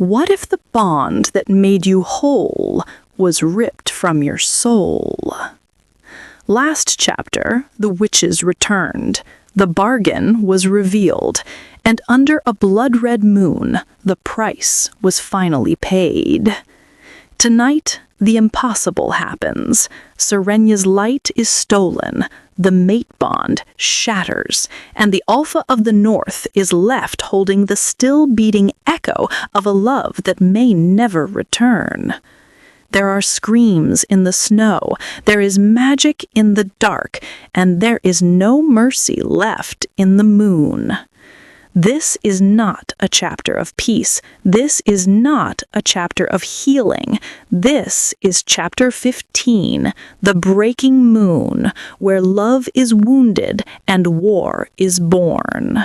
What if the bond that made you whole was ripped from your soul? Last chapter, the witches returned. The bargain was revealed, and under a blood-red moon, the price was finally paid. Tonight, the impossible happens. Serenya's light is stolen, the mate bond shatters, and the Alpha of the North is left holding the still-beating echo of a love that may never return. There are screams in the snow, there is magic in the dark, and there is no mercy left in the moon. This is not a chapter of peace. This is not a chapter of healing. This is chapter 15, The Breaking Moon, where love is wounded and war is born.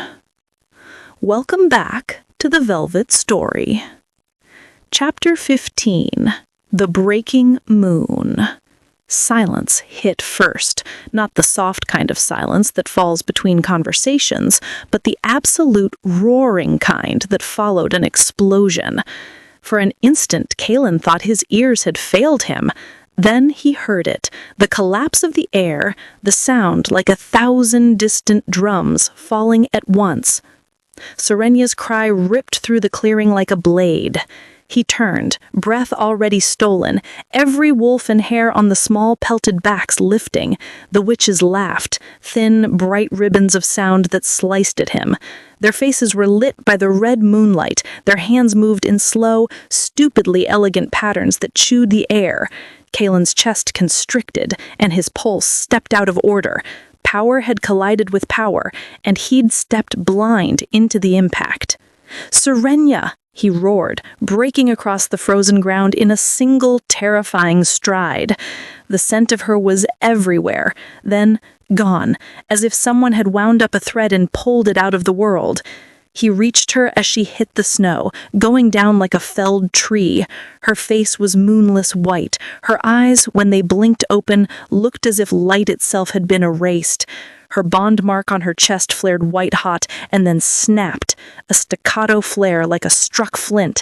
Welcome back to the Velvet Story. Chapter 15, The Breaking Moon. Silence hit first, not the soft kind of silence that falls between conversations, but the absolute roaring kind that followed an explosion. For an instant, Kaelen thought his ears had failed him. Then he heard it, the collapse of the air, the sound like 1,000 distant drums falling at once. Serenya's cry ripped through the clearing like a blade. He turned, breath already stolen, every wolf and hair on the small pelted backs lifting. The witches laughed, thin, bright ribbons of sound that sliced at him. Their faces were lit by the red moonlight, their hands moved in slow, stupidly elegant patterns that chewed the air. Kaelen's chest constricted, and his pulse stepped out of order. Power had collided with power, and he'd stepped blind into the impact. "Serenya!" he roared, breaking across the frozen ground in a single terrifying stride. The scent of her was everywhere, then gone, as if someone had wound up a thread and pulled it out of the world. He reached her as she hit the snow, going down like a felled tree. Her face was moonless white. Her eyes, when they blinked open, looked as if light itself had been erased. Her bond mark on her chest flared white-hot and then snapped, a staccato flare like a struck flint.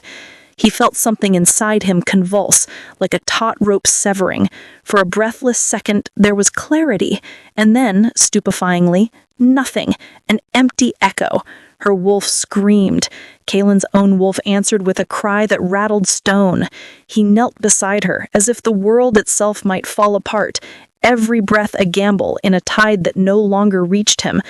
He felt something inside him convulse, like a taut rope severing. For a breathless second, there was clarity, and then, stupefyingly, nothing, an empty echo. Her wolf screamed. Kaelen's own wolf answered with a cry that rattled stone. He knelt beside her, as if the world itself might fall apart, every breath a gamble in a tide that no longer reached him.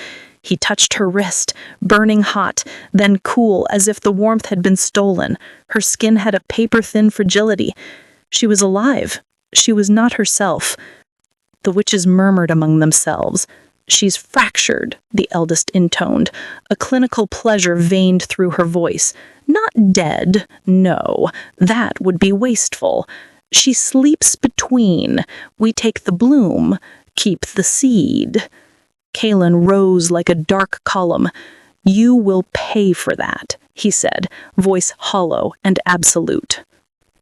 He touched her wrist, burning hot, then cool as if the warmth had been stolen. Her skin had a paper-thin fragility. She was alive. She was not herself. The witches murmured among themselves. "She's fractured," the eldest intoned. A clinical pleasure veined through her voice. "Not dead, no. That would be wasteful. She sleeps between. We take the bloom, keep the seed." Kaelen rose like a dark column. "You will pay for that," he said, voice hollow and absolute.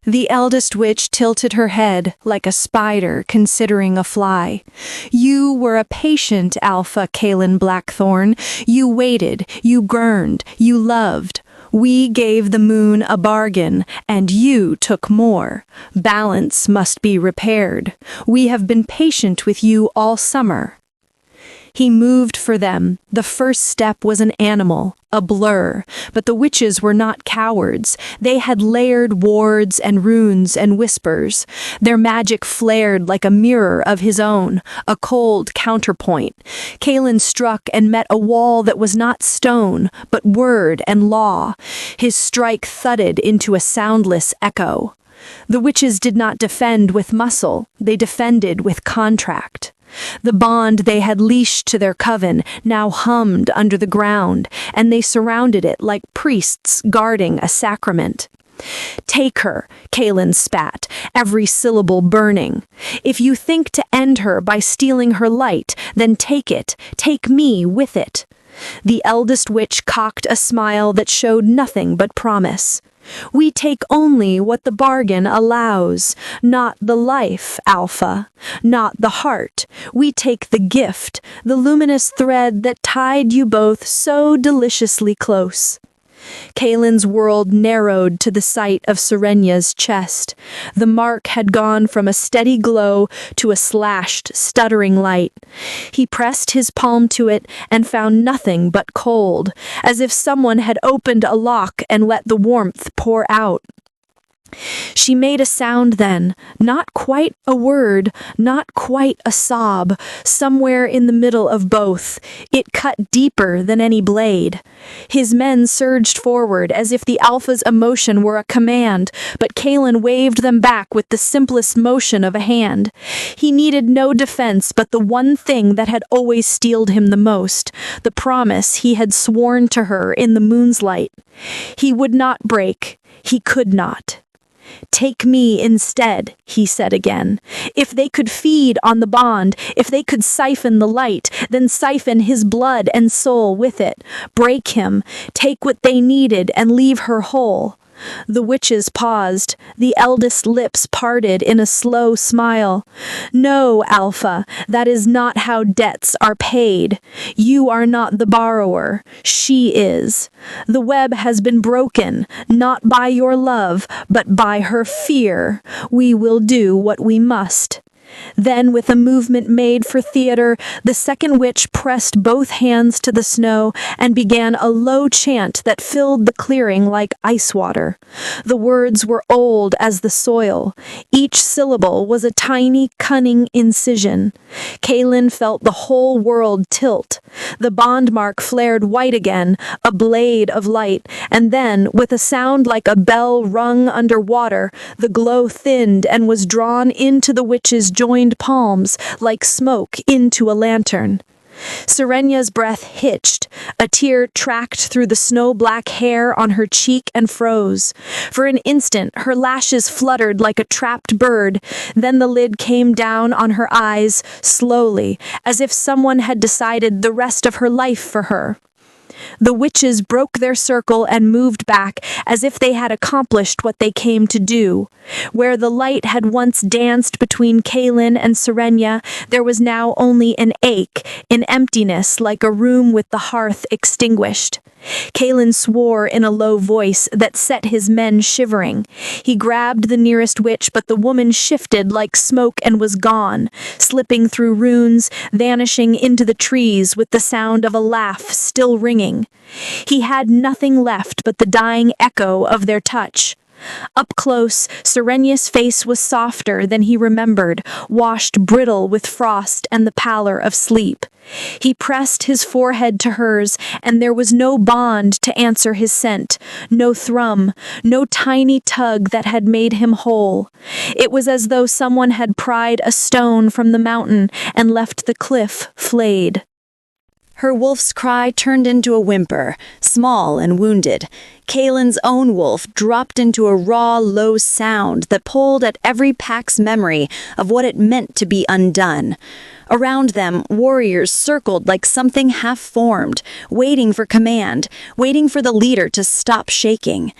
The eldest witch tilted her head like a spider considering a fly. "You were a patient, Alpha Kaelen Blackthorn. You waited, you gurned, you loved. We gave the moon a bargain, and you took more. Balance must be repaired. We have been patient with you all summer." He moved for them. The first step was an animal, a blur, but the witches were not cowards. They had layered wards and runes and whispers. Their magic flared like a mirror of his own, a cold counterpoint. Kaelen struck and met a wall that was not stone, but word and law. His strike thudded into a soundless echo. The witches did not defend with muscle, they defended with contract. The bond they had leashed to their coven now hummed under the ground, and they surrounded it like priests guarding a sacrament. "Take her," Kaelen spat, every syllable burning. "If you think to end her by stealing her light, then take it, take me with it." The eldest witch cocked a smile that showed nothing but promise. "We take only what the bargain allows, not the life, Alpha, not the heart. We take the gift, the luminous thread that tied you both so deliciously close." Kaelen's world narrowed to the sight of Serenya's chest. The mark had gone from a steady glow to a slashed, stuttering light. He pressed his palm to it and found nothing but cold, as if someone had opened a lock and let the warmth pour out. She made a sound then, not quite a word, not quite a sob, somewhere in the middle of both. It cut deeper than any blade. His men surged forward as if the Alpha's emotion were a command, but Kaelen waved them back with the simplest motion of a hand. He needed no defense but the one thing that had always steeled him the most, the promise he had sworn to her in the moon's light. He would not break. He could not. "Take me instead," he said again. If they could feed on the bond, if they could siphon the light, then siphon his blood and soul with it. Break him, take what they needed and leave her whole. The witches paused. The eldest lips parted in a slow smile. "No, Alpha, that is not how debts are paid. You are not the borrower. She is. The web has been broken, not by your love, but by her fear. We will do what we must." Then, with a movement made for theater, the second witch pressed both hands to the snow and began a low chant that filled the clearing like ice water. The words were old as the soil. Each syllable was a tiny, cunning incision. Kaelen felt the whole world tilt. The bond mark flared white again, a blade of light, and then, with a sound like a bell rung under water, the glow thinned and was drawn into the witch's joined palms like smoke into a lantern. Serenya's breath hitched. A tear tracked through the snow-black hair on her cheek and froze. For an instant, her lashes fluttered like a trapped bird. Then the lid came down on her eyes, slowly, as if someone had decided the rest of her life for her. The witches broke their circle and moved back as if they had accomplished what they came to do. Where the light had once danced between Kaelen and Serenya, there was now only an ache, an emptiness like a room with the hearth extinguished. Kaelen swore in a low voice that set his men shivering. He grabbed the nearest witch, but the woman shifted like smoke and was gone, slipping through runes, vanishing into the trees with the sound of a laugh still ringing. He had nothing left but the dying echo of their touch. Up close, Serenya's face was softer than he remembered, washed brittle with frost and the pallor of sleep. He pressed his forehead to hers, and there was no bond to answer his scent, no thrum, no tiny tug that had made him whole. It was as though someone had pried a stone from the mountain and left the cliff flayed. Her wolf's cry turned into a whimper, small and wounded. Kaelen's own wolf dropped into a raw, low sound that pulled at every pack's memory of what it meant to be undone. Around them, warriors circled like something half-formed, waiting for command, waiting for the leader to stop shaking.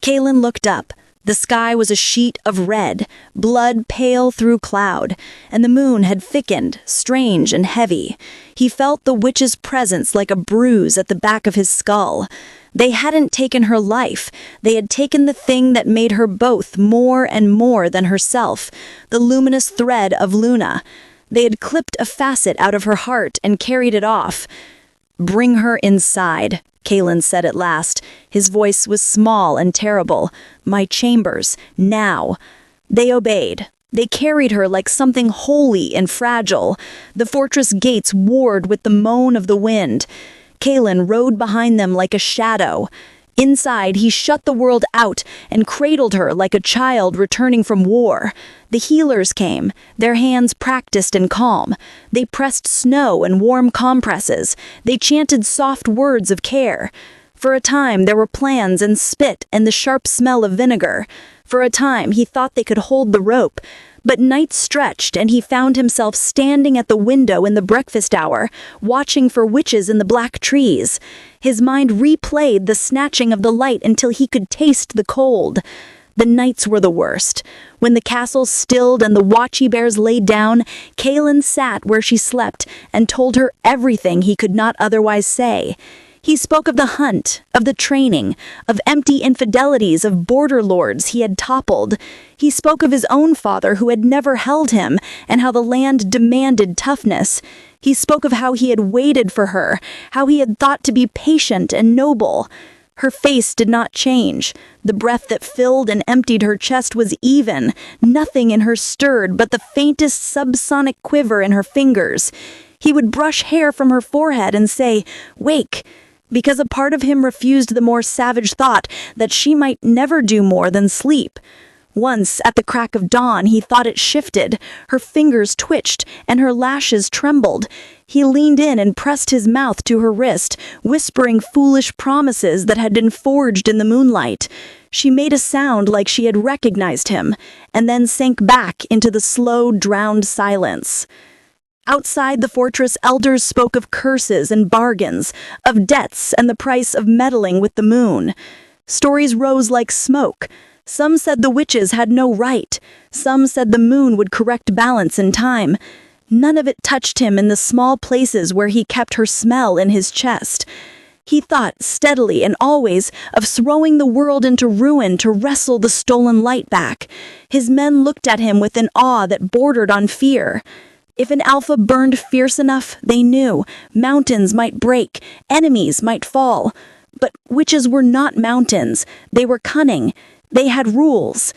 Kaelen looked up. The sky was a sheet of red, blood pale through cloud, and the moon had thickened, strange and heavy. He felt the witch's presence like a bruise at the back of his skull. They hadn't taken her life. They had taken the thing that made her both more and more than herself, the luminous thread of Luna. They had clipped a facet out of her heart and carried it off. "Bring her inside," Kaelen said at last. His voice was small and terrible. "My chambers, now." They obeyed. They carried her like something holy and fragile. The fortress gates warred with the moan of the wind. Kaelen rode behind them like a shadow. Inside, he shut the world out and cradled her like a child returning from war. The healers came, their hands practiced and calm. They pressed snow and warm compresses. They chanted soft words of care. For a time, there were plans and spit and the sharp smell of vinegar. For a time, he thought they could hold the rope. But night stretched, and he found himself standing at the window in the breakfast hour, watching for witches in the black trees. His mind replayed the snatching of the light until he could taste the cold. The nights were the worst. When the castle stilled and the watchy bears laid down, Kaelen sat where she slept and told her everything he could not otherwise say. He spoke of the hunt, of the training, of empty infidelities of border lords he had toppled. He spoke of his own father who had never held him, and how the land demanded toughness. He spoke of how he had waited for her, how he had thought to be patient and noble. Her face did not change. The breath that filled and emptied her chest was even. Nothing in her stirred but the faintest subsonic quiver in her fingers. He would brush hair from her forehead and say, "Wake," because a part of him refused the more savage thought that she might never do more than sleep. Once, at the crack of dawn, he thought it shifted. Her fingers twitched, and her lashes trembled. He leaned in and pressed his mouth to her wrist, whispering foolish promises that had been forged in the moonlight. She made a sound like she had recognized him, and then sank back into the slow, drowned silence. Outside the fortress, elders spoke of curses and bargains, of debts and the price of meddling with the moon. Stories rose like smoke. Some said the witches had no right. Some said the moon would correct balance in time. None of it touched him in the small places where he kept her smell in his chest. He thought steadily and always of throwing the world into ruin to wrestle the stolen light back. His men looked at him with an awe that bordered on fear. If an alpha burned fierce enough, they knew, mountains might break, enemies might fall. But witches were not mountains. They were cunning. They had rules.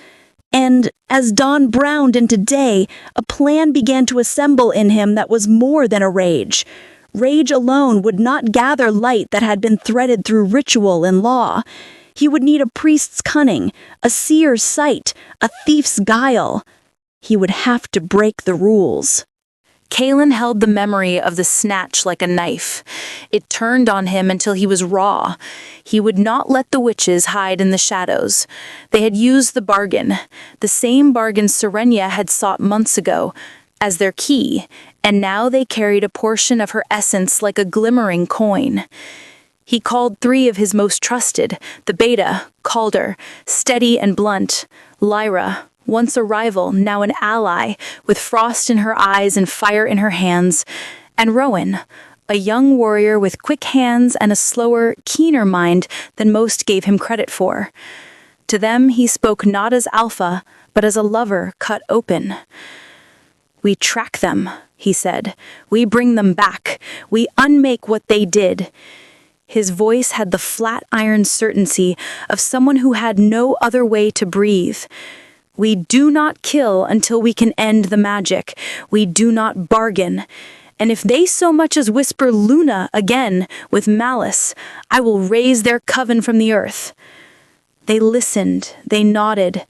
And as dawn browned into day, a plan began to assemble in him that was more than a rage. Rage alone would not gather light that had been threaded through ritual and law. He would need a priest's cunning, a seer's sight, a thief's guile. He would have to break the rules. Kaelen held the memory of the snatch like a knife. It turned on him until he was raw. He would not let the witches hide in the shadows. They had used the bargain, the same bargain Serenya had sought months ago, as their key, and now they carried a portion of her essence like a glimmering coin. He called 3 of his most trusted, the Beta, Calder, steady and blunt, Lyra, once a rival, now an ally, with frost in her eyes and fire in her hands, and Rowan, a young warrior with quick hands and a slower, keener mind than most gave him credit for. To them he spoke not as Alpha, but as a lover cut open. "We track them," he said. "We bring them back. We unmake what they did." His voice had the flat iron certainty of someone who had no other way to breathe. "We do not kill until we can end the magic. We do not bargain. And if they so much as whisper Luna again with malice, I will raise their coven from the earth." They listened, they nodded.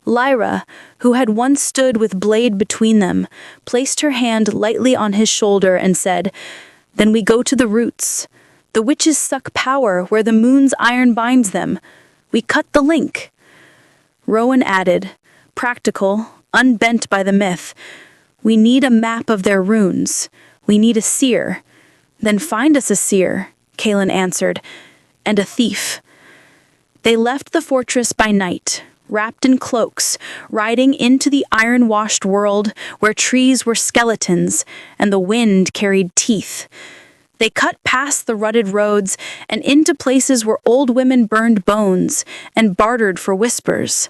Lyra, who had once stood with blade between them, placed her hand lightly on his shoulder and said, "Then we go to the roots. The witches suck power where the moon's iron binds them. We cut the link." Rowan added, practical, unbent by the myth, "We need a map of their runes. We need a seer." "Then find us a seer," Kaelen answered, "and a thief." They left the fortress by night, wrapped in cloaks, riding into the iron-washed world where trees were skeletons and the wind carried teeth. They cut past the rutted roads and into places where old women burned bones and bartered for whispers.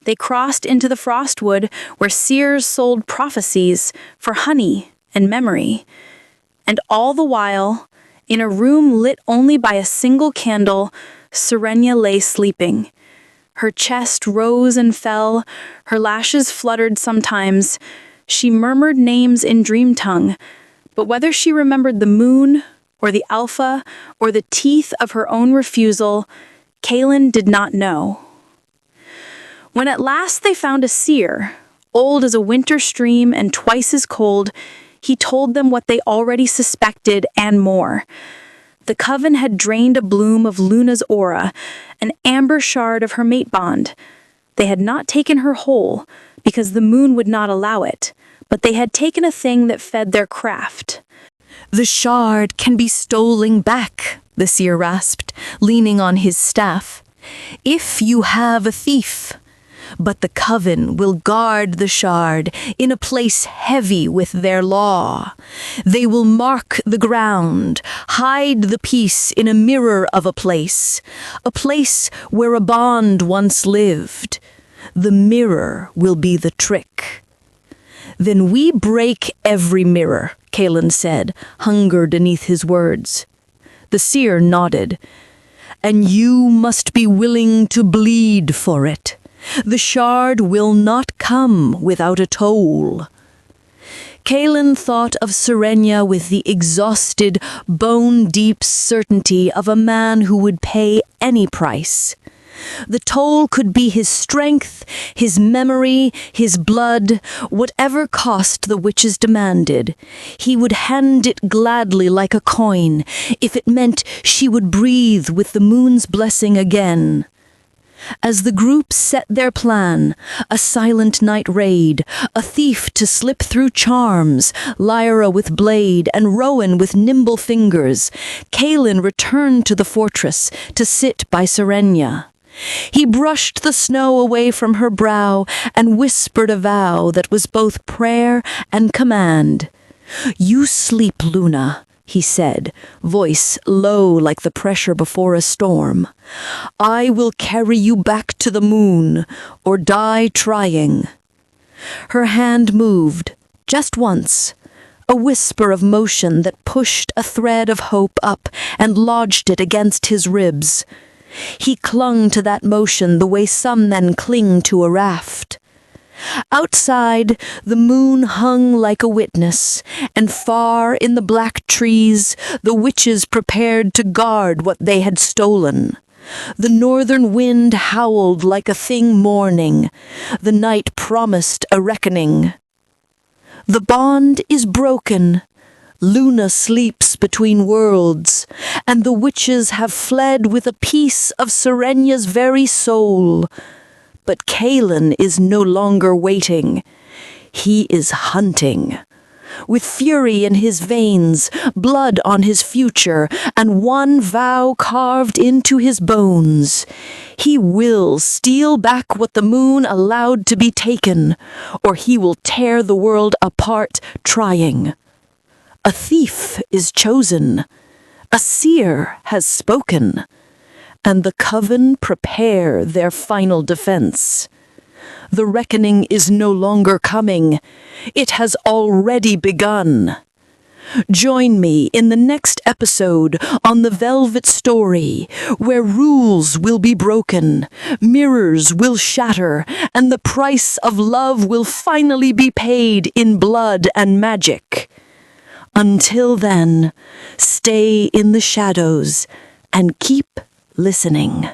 They crossed into the frostwood where seers sold prophecies for honey and memory. And all the while, in a room lit only by a single candle, Serenya lay sleeping. Her chest rose and fell, her lashes fluttered sometimes. She murmured names in dream tongue, but whether she remembered the moon or the Alpha or the teeth of her own refusal, Kaelen did not know. When at last they found a seer, old as a winter stream and twice as cold, he told them what they already suspected and more. The Coven had drained a bloom of Luna's aura, an amber shard of her mate bond. They had not taken her whole, because the moon would not allow it, but they had taken a thing that fed their craft. "The shard can be stolen back," the seer rasped, leaning on his staff. "If you have a thief." But the Coven will guard the shard in a place heavy with their law. They will mark the ground, hide the piece in a mirror of a place where a bond once lived. The mirror will be the trick. Then we break every mirror, Kaelen said, hunger beneath his words. The seer nodded. And you must be willing to bleed for it. The shard will not come without a toll. Kaelen thought of Serenya with the exhausted, bone-deep certainty of a man who would pay any price. The toll could be his strength, his memory, his blood, whatever cost the witches demanded. He would hand it gladly like a coin, if it meant she would breathe with the moon's blessing again. As the group set their plan, a silent night raid, a thief to slip through charms, Lyra with blade and Rowan with nimble fingers, Kaelen returned to the fortress to sit by Serenya. He brushed the snow away from her brow and whispered a vow that was both prayer and command. "You sleep, Luna," he said, voice low like the pressure before a storm. "I will carry you back to the moon, or die trying." Her hand moved, just once, a whisper of motion that pushed a thread of hope up and lodged it against his ribs. He clung to that motion the way some men cling to a raft. Outside, the moon hung like a witness, and far in the black trees, the witches prepared to guard what they had stolen. The northern wind howled like a thing mourning. The night promised a reckoning. The bond is broken. Luna sleeps between worlds, and the witches have fled with a piece of Serenya's very soul. But Kaelen is no longer waiting. He is hunting. With fury in his veins, blood on his future, and one vow carved into his bones. He will steal back what the moon allowed to be taken, or he will tear the world apart trying. A thief is chosen. A seer has spoken. And the Coven prepare their final defense. The reckoning is no longer coming. It has already begun. Join me in the next episode on The Velvet Story, where rules will be broken, mirrors will shatter, and the price of love will finally be paid in blood and magic. Until then, stay in the shadows and keep listening.